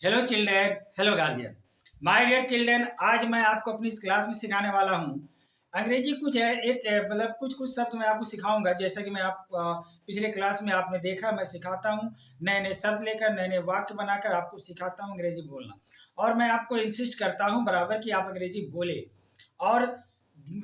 Hello children, hello guardian, my dear children. आज मैं आपको अपनी इस क्लास में सिखाने वाला हूँ अंग्रेजी। कुछ है एक मतलब कुछ कुछ शब्द मैं आपको सिखाऊंगा। जैसा कि मैं पिछले क्लास में आपने देखा, मैं सिखाता हूँ नए नए शब्द लेकर, नए नए वाक्य बनाकर आपको सिखाता हूँ अंग्रेजी बोलना। और मैं आपको इंसिस्ट करता हूँ बराबर कि आप अंग्रेजी बोले। और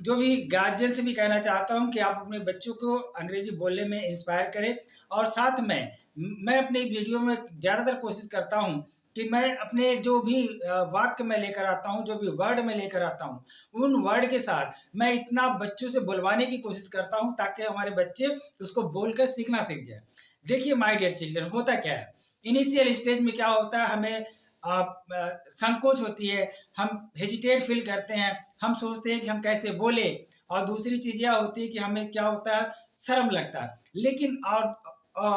जो भी गार्जियन से भी कहना चाहता हूँ कि आप अपने बच्चों को अंग्रेजी बोलने में इंस्पायर करें। और साथ में मैं अपने वीडियो में ज़्यादातर कोशिश करता हूँ कि मैं अपने जो भी वाक्य में लेकर आता हूँ, जो भी वर्ड में लेकर आता हूँ, उन वर्ड के साथ मैं इतना बच्चों से बुलवाने की कोशिश करता हूँ ताकि हमारे बच्चे उसको बोलकर सीखना सीख जाए। देखिए माय डियर चिल्ड्रन, होता क्या है, इनिशियल स्टेज में क्या होता है, हमें संकोच होती है, हम हेजिटेट फील करते हैं, हम सोचते हैं कि हम कैसे बोले। और दूसरी चीज़ यह होती है कि हमें क्या होता है, शर्म लगता है। लेकिन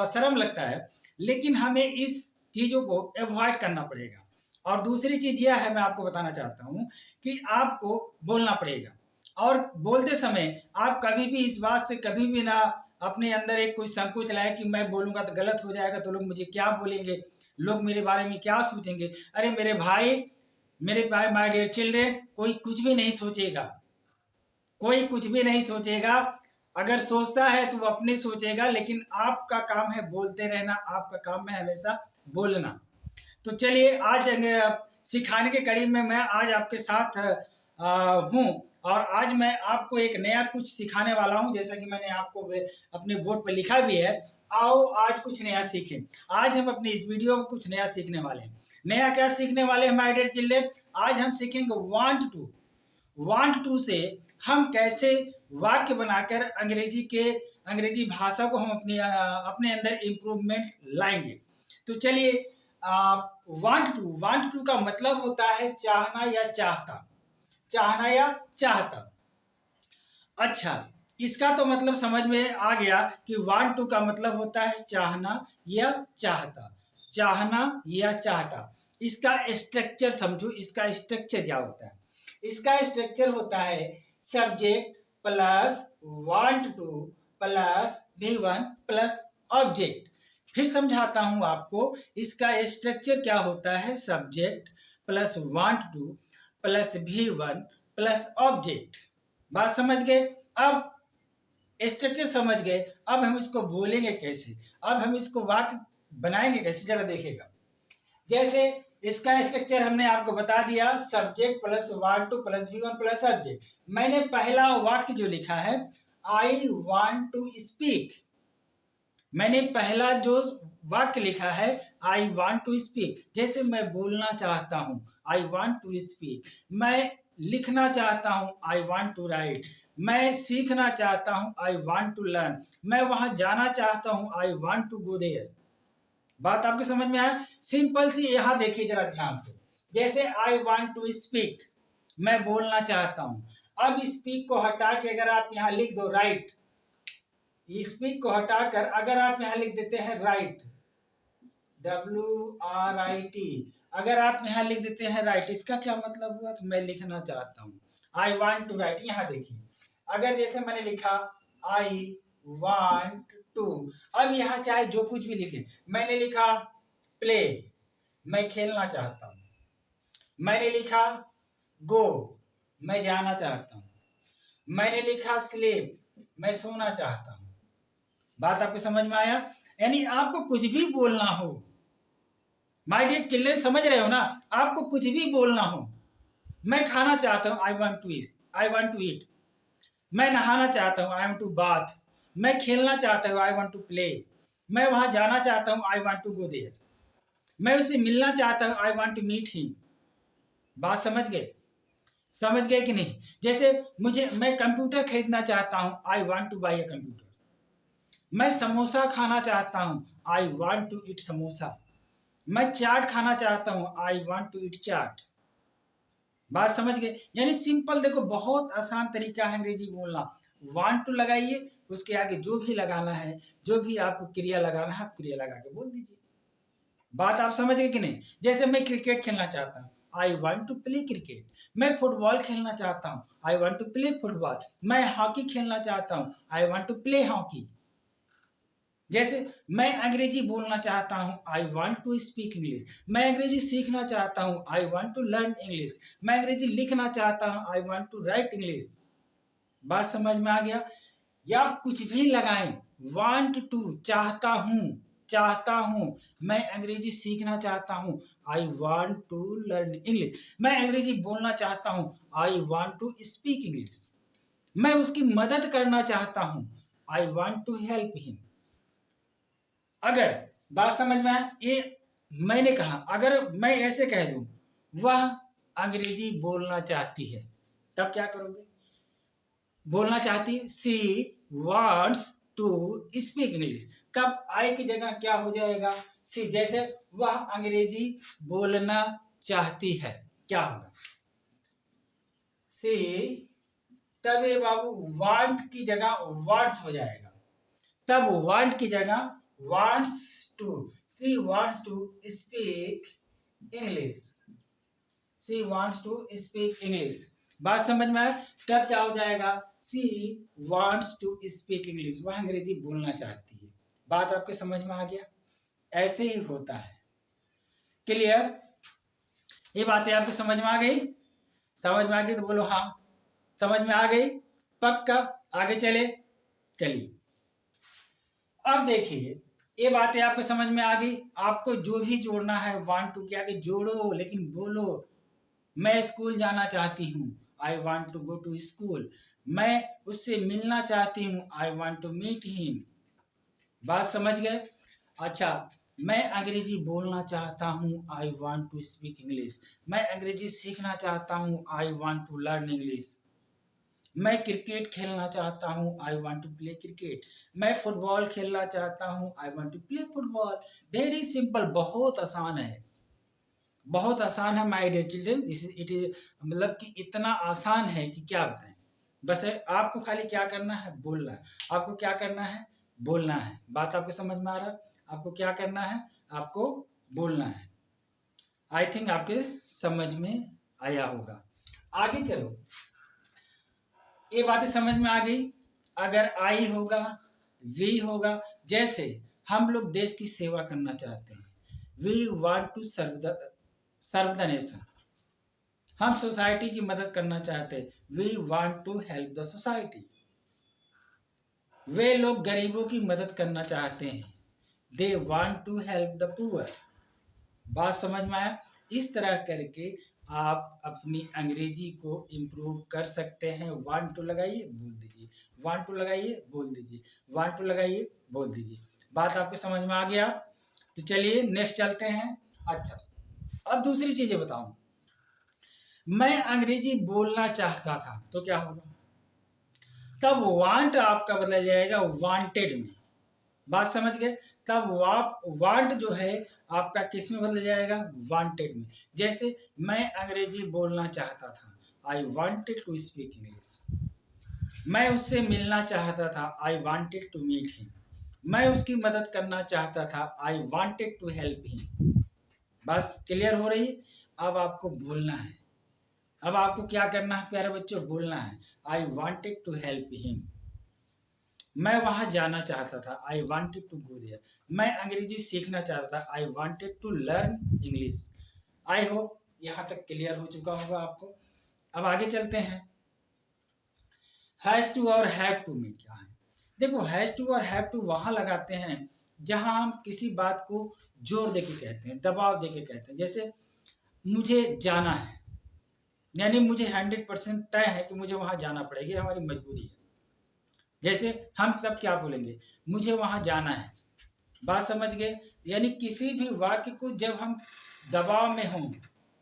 शर्म लगता है, लेकिन हमें इस चीज़ों को अवॉइड करना पड़ेगा। और दूसरी चीज़ यह है, मैं आपको बताना चाहता हूँ कि आपको बोलना पड़ेगा। और बोलते समय आप कभी भी इस बात से कभी भी ना अपने अंदर एक कोई संकोच लाए कि मैं बोलूँगा तो गलत हो जाएगा, तो लोग मुझे क्या बोलेंगे, लोग मेरे बारे में क्या सोचेंगे। अरे मेरे भाई माय डियर चिल्ड्रेन, कोई कुछ भी नहीं सोचेगा, कोई कुछ भी नहीं सोचेगा। अगर सोचता है तो वो अपने सोचेगा, लेकिन आपका काम है बोलते रहना, आपका काम है हमेशा बोलना। तो चलिए आज सिखाने के कड़ी में मैं आज आपके साथ हूँ। और आज मैं आपको एक नया कुछ सिखाने वाला हूँ, जैसा कि मैंने आपको अपने बोर्ड पर लिखा भी है। आओ आज कुछ नया सीखें। आज हम अपने इस वीडियो में कुछ नया सीखने वाले हैं। नया क्या सीखने वाले हैं माय डियर चिल्ड्रन? आज हम सीखेंगे वांट टू से हम कैसे वाक्य बनाकर अंग्रेजी भाषा को हम अपने अंदर इम्प्रूवमेंट लाएंगे। तो चलिए, वांट टू का मतलब होता है चाहना या चाहता, चाहना या चाहता। अच्छा, इसका तो मतलब समझ में आ गया कि वांट टू का मतलब होता है चाहना या चाहता, चाहना या चाहता। इसका स्ट्रक्चर समझो, इसका स्ट्रक्चर क्या होता है। इसका स्ट्रक्चर होता है subject plus want two plus V1 plus object. फिर समझाता हूं आपको, इसका स्ट्रक्चर क्या होता है, subject plus want two plus V1 plus object. बात समझ गए? अब स्ट्रक्चर समझ गए, अब हम इसको बोलेंगे कैसे, अब हम इसको वाक्य बनाएंगे कैसे, जरा देखिएगा। जैसे इसका स्ट्रक्चर हमने आपको बता दिया, subject plus want two plus V1 plus object. मैंने पहला वाक्य जो लिखा है, आई वांट टू स्पीक। मैंने पहला जो वाक्य लिखा है, आई वांट टू स्पीक, जैसे मैं बोलना चाहता हूं, आई वांट टू स्पीक। मैं लिखना चाहता हूं, आई वांट टू राइट। मैं सीखना चाहता हूं, आई वांट टू लर्न। मैं वहां जाना चाहता हूं, I want to go there. बात आपके समझ में आया? सिंपल सी, यहां देखिए जरा ध्यान से। जैसे आई वांट टू स्पीक, मैं बोलना चाहता हूं। अब स्पीक को हटा के अगर आप यहां लिख दो राइट, स्पीक को हटाकर अगर आप यहां लिख देते हैं राइट, WRIT, अगर आप यहां लिख देते हैं राइट, इसका क्या मतलब हुआ कि मैं लिखना चाहता हूं, आई वांट टू राइट। यहां देखिए, अगर जैसे मैंने लिखा आई वांट टू, अब यहां चाहे जो कुछ भी लिखे, मैंने लिखा प्ले, मैं खेलना चाहता हूं। मैंने लिखा गो, मैं जाना चाहता हूं। मैंने लिखा स्लीप, मैं सोना चाहता हूं। बात आपको समझ में आया? यानी आपको कुछ भी बोलना हो, माय डियर चिल्ड्रन, समझ रहे हो ना, आपको कुछ भी बोलना हो। मैं खाना चाहता हूं, आई वांट टू ईट। मैं नहाना चाहता हूं, आई वांट टू बाथ। मैं खेलना चाहता हूं, आई वांट टू प्ले। मैं वहां जाना चाहता हूं, I want to go there. मैं उसे मिलना चाहता हूं, I want to meet him. बात समझ गए? समझ गए कि नहीं? जैसे मैं कंप्यूटर खरीदना चाहता हूं, I want to buy a computer. मैं समोसा खाना चाहता हूं, I want to eat samosa. मैं चाट खाना चाहता हूं, आई वांट टू ईट चाट। बात समझ गए? यानी सिंपल, देखो बहुत आसान तरीका है अंग्रेजी बोलना। वांट टू लगाइए, उसके आगे जो भी लगाना है, जो भी आपको क्रिया लगाना है, आप क्रिया लगा के बोल दीजिए। बात आप समझ गए कि नहीं? जैसे मैं क्रिकेट खेलना चाहता हूं, I want to play cricket. मैं फुटबॉल खेलना चाहता हूं, I want to play football. मैं हॉकी खेलना चाहता हूं, I want to play hockey. जैसे मैं अंग्रेजी बोलना चाहता हूँ, I want to speak English. मैं अंग्रेजी सीखना चाहता हूँ, I want to learn English. मैं अंग्रेजी लिखना चाहता हूँ, I want to write English. बात समझ में आ गया? या कुछ भी लगाएं, वांट टू चाहता हूँ, चाहता हूँ। मैं अंग्रेजी सीखना चाहता हूँ, I want to learn English. मैं अंग्रेजी बोलना चाहता हूँ, I want to speak English. मैं उसकी मदद करना चाहता हूँ, I want to help him. अगर बात समझ में आए, ये मैंने कहा, अगर मैं ऐसे कह दूं वह अंग्रेजी बोलना चाहती है, तब क्या करोगे? बोलना चाहती, she wants to speak English. तब आई की जगह क्या हो जाएगा? सी। जैसे वह अंग्रेजी बोलना चाहती है, क्या होगा? सी। तब ये बाबू वांट की जगह वांट्स हो जाएगा। तब वांट की जगह wants to. She wants to speak English. She wants to speak English. बात समझ में आए? तब क्या हो जाएगा? She wants to speak English. वह अंग्रेजी बोलना चाहती है। बात आपके समझ में आ गया? ऐसे ही होता है। क्लियर? ये बातें आपके समझ में आ गई? समझ में आ गई तो बोलो हाँ। समझ में आ गई? पक्का? आगे चले? चलिए, अब देखिए, ये बातें आपको समझ में आ गई। आपको जो भी जोड़ना है वांट टू के आगे जोड़ो, लेकिन बोलो मैं स्कूल जाना चाहती हूँ, I want to go to school. मैं उससे मिलना चाहती हूँ, I want to meet him. बात समझ गए? अच्छा, मैं अंग्रेजी बोलना चाहता हूँ, I want to speak English. मैं अंग्रेजी सीखना चाहता हूँ, I want to learn English. मैं क्रिकेट खेलना चाहता हूँ, I want to play cricket. मैं फुटबॉल खेलना चाहता हूँ, I want to play football. Very simple, बहुत आसान है, बहुत आसान है my dear children. This is it is, मतलब कि इतना आसान है कि क्या बताएं। बस आपको खाली क्या करना है? बोलना है। आपको क्या करना है? बोलना है। बात आपको समझ में आ रहा है? आपको क्या करना है? आपको बोलना है। आई थिंक आपके समझ में आया होगा। आगे चलो, ये बातें समझ में आ गई। अगर आई होगा, वी होगा। जैसे हम लोग देश की सेवा करना चाहते हैं, we want to serve the nation. हम सोसाइटी की मदद करना चाहते हैं, we want to help the society. वे लोग गरीबों की मदद करना चाहते हैं, they want to help the poor. बात समझ में आया? इस तरह करके आप अपनी अंग्रेजी को इम्प्रूव कर सकते हैं। वांट टू लगाइए, बोल दीजिए। वांट टू लगाइए, बोल दीजिए। वांट टू लगाइए, बोल दीजिए। बात आपके समझ में आ गया? तो चलिए नेक्स्ट चलते हैं। अच्छा, अब दूसरी चीजें बताऊं। मैं अंग्रेजी बोलना चाहता था, तो क्या होगा? तब वांट आपका बदल जाएगा वांटेड में। बात समझ गए? तब वांट जो है आपका किस में बदल जाएगा? वांटेड में। जैसे मैं अंग्रेजी बोलना चाहता था, I wanted to speak English. मैं उससे मिलना चाहता था, I wanted to meet him. मैं उसकी मदद करना चाहता था, I wanted to help him. बस क्लियर हो रही है? अब आपको बोलना है। अब आपको क्या करना है प्यारे बच्चों? बोलना है, I wanted to help him. मैं वहां जाना चाहता था, I wanted to go there. मैं अंग्रेजी सीखना चाहता था, I wanted to learn English. I hope यहाँ तक क्लियर हो चुका होगा आपको। अब आगे चलते हैं। हैज टू और हैव टू में क्या है? देखो, हैज टू और हैव टू वहां लगाते हैं जहां हम किसी बात को जोर देके कहते हैं, दबाव देके कहते हैं। जैसे मुझे जाना है, यानी मुझे 100% तय है कि मुझे वहां जाना पड़ेगा, हमारी मजबूरी है। जैसे हम तब क्या बोलेंगे? मुझे वहां जाना है। बात समझ गए? यानी किसी भी वाक्य को जब हम दबाव में हों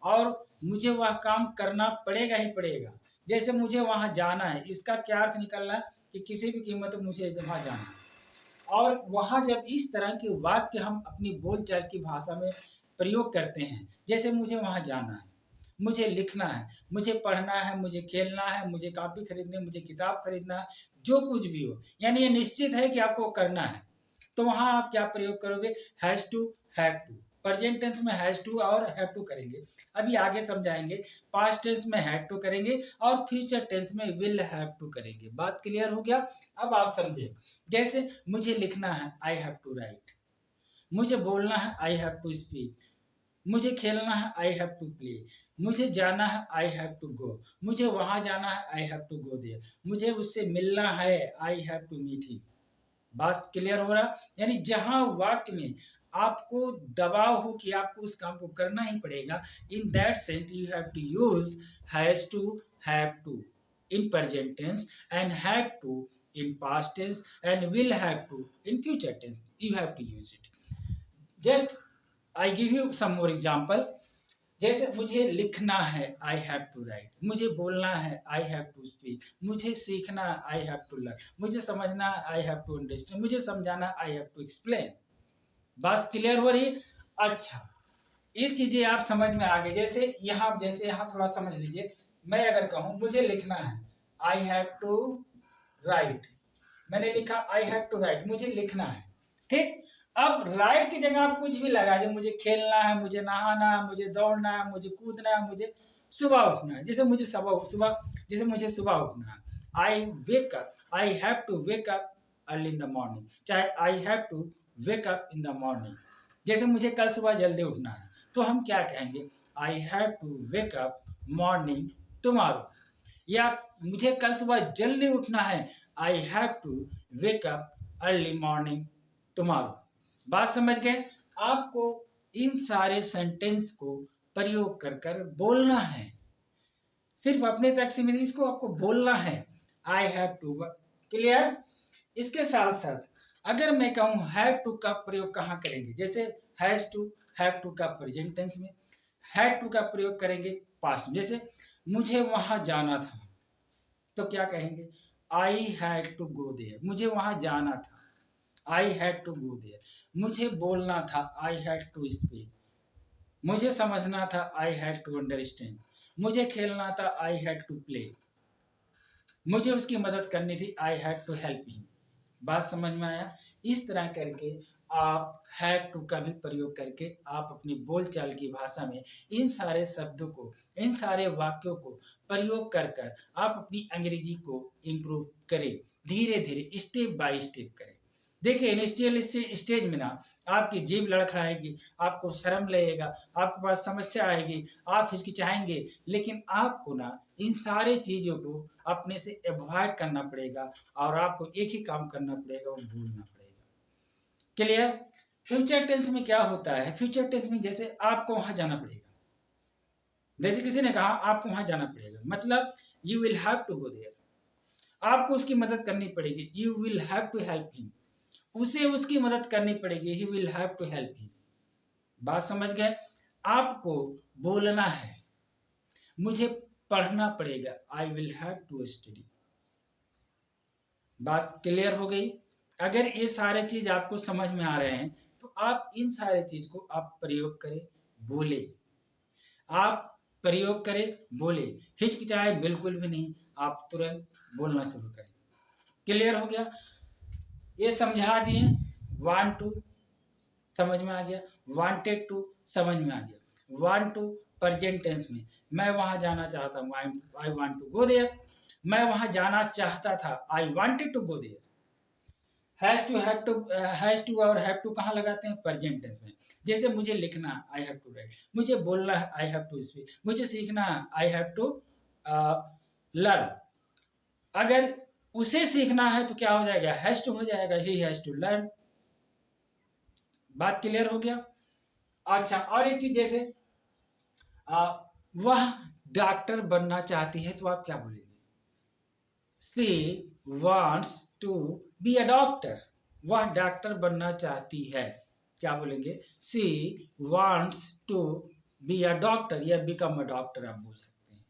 और मुझे वह काम करना पड़ेगा ही पड़ेगा। जैसे मुझे वहां जाना है, इसका क्या अर्थ निकल रहा है कि किसी भी कीमत पर मुझे वहां जाना है। और वहां जब इस तरह के वाक्य हम अपनी बोलचाल की भाषा में प्रयोग करते हैं, जैसे मुझे वहां जाना है, मुझे लिखना है, मुझे पढ़ना है, मुझे खेलना है, मुझे कॉपी खरीदनी, मुझे किताब खरीदना है, जो कुछ भी हो, यानी ये निश्चित है कि आपको करना है, तो वहां आप क्या प्रयोग करोगे? Has to, have to. Present tense में हैज टू और हैव टू करेंगे, अभी आगे समझाएंगे। पास्ट टेंस में हैड टू करेंगे और फ्यूचर टेंस में विल हैव टू करेंगे। बात क्लियर हो गया? अब आप समझे, जैसे मुझे लिखना है, आई हैव टू राइट। मुझे बोलना है, आई हैव टू स्पीक। मुझे खेलना है, आई हैव टू प्ले। मुझे जाना है, आई हैव टू गो। मुझे वहां जाना है, I have to go there. मुझे उससे मिलना है, I have to meet him. बात क्लियर हो रहा? यानी जहां वाक्य में आपको दबाव हो कि आपको उस काम को करना ही पड़ेगा, in that sense you have to use has to, have to in present tense and had to in past tense and will have to in future tense. You have to use it. Just I give you some more example. जैसे मुझे लिखना है, I have to right. मुझे बोलना है, I have to speak. मुझे सीखना, आई have to learn. मुझे समझना, आई हैव टू अंडरस्टैंड। मुझे समझाना, आई हैव टू एक्सप्लेन। बात क्लियर हो रही? अच्छा, ये चीजें आप समझ में आ गई। जैसे यहाँ थोड़ा समझ लीजिए। मैं अगर कहूँ मुझे लिखना है, आई हैव टू राइट। मैंने लिखा आई हैव टू राइट, मुझे लिखना है, ठीक। अब राइट की जगह आप कुछ भी लगा दे, मुझे खेलना है, मुझे नहाना है, मुझे दौड़ना है, मुझे कूदना है, मुझे सुबह उठना है। जैसे मुझे सुबह उठना है, I wake up, I have to wake up early in the morning. चाहे I have to wake up in the morning. जैसे मुझे कल सुबह जल्दी उठना है, तो हम क्या कहेंगे? I have to wake up morning tomorrow. या मुझे कल सुबह जल्दी उठना है, I have to wake up early morning tomorrow. बात समझ गए? आपको इन सारे सेंटेंस को प्रयोग कर कर बोलना है, सिर्फ अपने तक सीमित, इसको आपको बोलना है। I have to, clear? इसके साथ साथ अगर मैं कहूं हैव टू का प्रयोग कहाँ करेंगे? जैसे हैज टू, हैव टू का प्रेजेंट टेंस में, हैड टू का प्रयोग करेंगे पास्ट में। जैसे मुझे वहां जाना था, तो क्या कहेंगे? I had to go there. मुझे वहां जाना था, I had to go there. मुझे बोलना था, आई हैड टू स्पीक। मुझे समझना था, आई हैड टू अंडरस्टैंड। मुझे खेलना था, आई हैड टू प्ले। मुझे उसकी मदद करनी थी, I had to help him. बात समझ में आया? इस तरह करके आप हैड टू का भी प्रयोग करके आप अपनी बोलचाल की भाषा में इन सारे शब्दों को, इन सारे वाक्यों को प्रयोग कर कर आप अपनी अंग्रेजी को इम्प्रूव करें। धीरे धीरे, स्टेप बाय स्टेप करें। देखिए, इनिशियल स्टेज में ना आपकी जीभ लड़खड़ाएगी, आपको शर्म लगेगा, आपके पास समस्या आएगी, आप हिचकिचाएंगे, लेकिन आपको ना इन सारे चीजों को अपने से अवॉइड करना पड़ेगा और आपको एक ही काम करना पड़ेगा, वो भूलना पड़ेगा। क्लियर? फ्यूचर टेंस में क्या होता है? फ्यूचर टेंस में जैसे आपको वहां जाना पड़ेगा, जैसे किसी ने कहा आपको वहां जाना पड़ेगा, मतलब you will have to go there. आपको उसकी मदद करनी पड़ेगी, you will have to help him. उसे उसकी मदद करनी पड़ेगी, he will have to help him. बात समझ गए? आपको बोलना है, मुझे पढ़ना पड़ेगा, I will have to study. बात क्लियर हो गई? अगर ये सारे चीज आपको समझ में आ रहे हैं तो आप इन सारे चीज को आप प्रयोग करें, बोले। आप प्रयोग करें, बोले, हिचकिचाए बिल्कुल भी नहीं, आप तुरंत बोलना शुरू करें। क्लियर हो गया? ये समझा दिए। वांट टू समझ में आ गया, वांटेड टू समझ में आ गया, वांट टू प्रेजेंट टेंस में, मैं वहां जाना चाहता हूँ, I want to go there. मैं वहां जाना चाहता था, I wanted to go there. Has to, have to, has to और हैव टू कहाँ लगाते हैं? प्रेजेंट टेंस में। जैसे मुझे लिखना है, आई हैव टू राइट। मुझे बोलना है, आई हैव टू स्पीक। मुझे सीखना है, आई हैव टू लर्न। अगर उसे सीखना है तो क्या हो जाएगा? हैज टू हो जाएगा, ही हैज टू लर्न। बात क्लियर हो गया? अच्छा, और एक चीज, जैसे वह डॉक्टर बनना चाहती है, तो आप क्या बोलेंगे? She wants to be a doctor. वह डॉक्टर बनना चाहती है, क्या बोलेंगे? She wants to be a doctor या बिकम अ डॉक्टर आप बोल सकते हैं।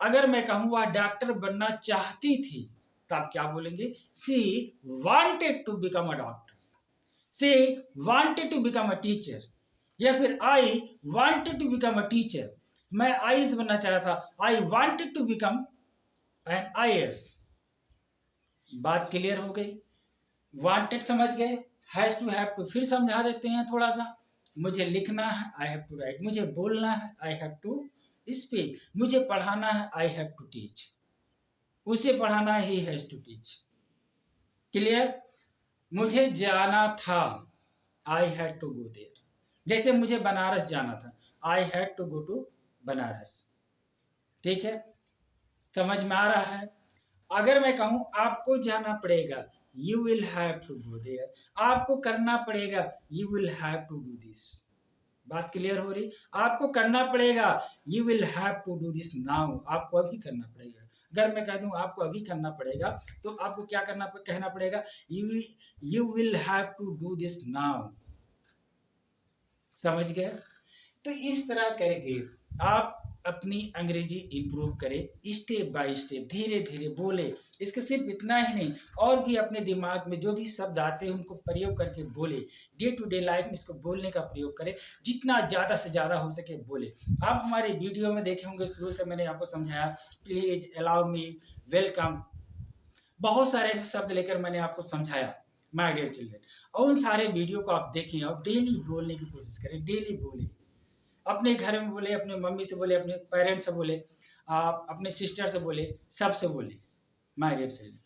अगर मैं कहूं वह डॉक्टर बनना चाहती थी, तो आप क्या बोलेंगे? She wanted to become a doctor. She wanted to become a teacher. या फिर I wanted to become a teacher. मैं आईएएस बनना चाहता था, I wanted to become an IAS. बात क्लियर हो गई? वांटेड समझ गए, हैज टू, हैव टू फिर समझा देते हैं थोड़ा सा। मुझे लिखना है, आई हैव टू राइट। मुझे बोलना है, आई हैव टू स्पीक। मुझे पढ़ाना है, आई हैव टू टीच। उसे पढ़ाना है, he has to teach. Clear? मुझे जाना था, I had to go there. जैसे मुझे बनारस जाना था, I had to go to Banaras. ठीक है, समझ में आ रहा है? अगर मैं कहूं आपको जाना पड़ेगा, you will have to go there. आपको करना पड़ेगा, you will have to do this. बात क्लियर हो रही? आपको करना पड़ेगा, you will have to do this now. आपको अभी करना पड़ेगा। अगर मैं कह दूं आपको अभी करना पड़ेगा, तो आपको क्या कहना पड़ेगा? You will have to do this now. समझ गए? तो इस तरह करके आप अपनी अंग्रेजी इंप्रूव करें, स्टेप बाय स्टेप, धीरे धीरे बोले। इसके सिर्फ इतना ही नहीं, और भी अपने दिमाग में जो भी शब्द आते हैं उनको प्रयोग करके बोले। डे टू डे लाइफ में इसको बोलने का प्रयोग करें, जितना ज़्यादा से ज़्यादा हो सके बोले। आप हमारे वीडियो में देखे होंगे, शुरू से मैंने आपको समझाया, प्लीज, अलाउ मी, वेलकम, बहुत सारे ऐसे शब्द लेकर मैंने आपको समझाया माय डियर चिल्ड्रन। और उन सारे वीडियो को आप देखें और डेली बोलने की कोशिश करें। डेली बोले, अपने घर में बोले, अपने मम्मी से बोले, अपने पेरेंट्स से बोले, आप अपने सिस्टर से बोले, सबसे बोले माय डियर चिल्ड्रन।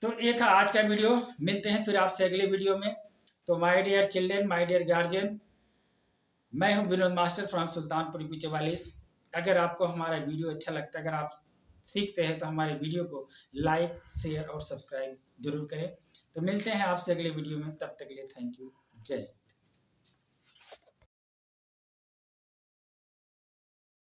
तो ये था आज का वीडियो। मिलते हैं फिर आपसे अगले वीडियो में। तो my dear children, my dear guardian, मैं हूं Vinod master from Sultanpur UP 44। अगर आपको हमारा वीडियो अच्छा लगता है, अगर आप सीखते हैं, तो हमारे वीडियो को लाइक, शेयर और सब्सक्राइब जरूर करें। तो मिलते हैं आपसे अगले वीडियो में, तब तक के लिए थैंक यू। जय।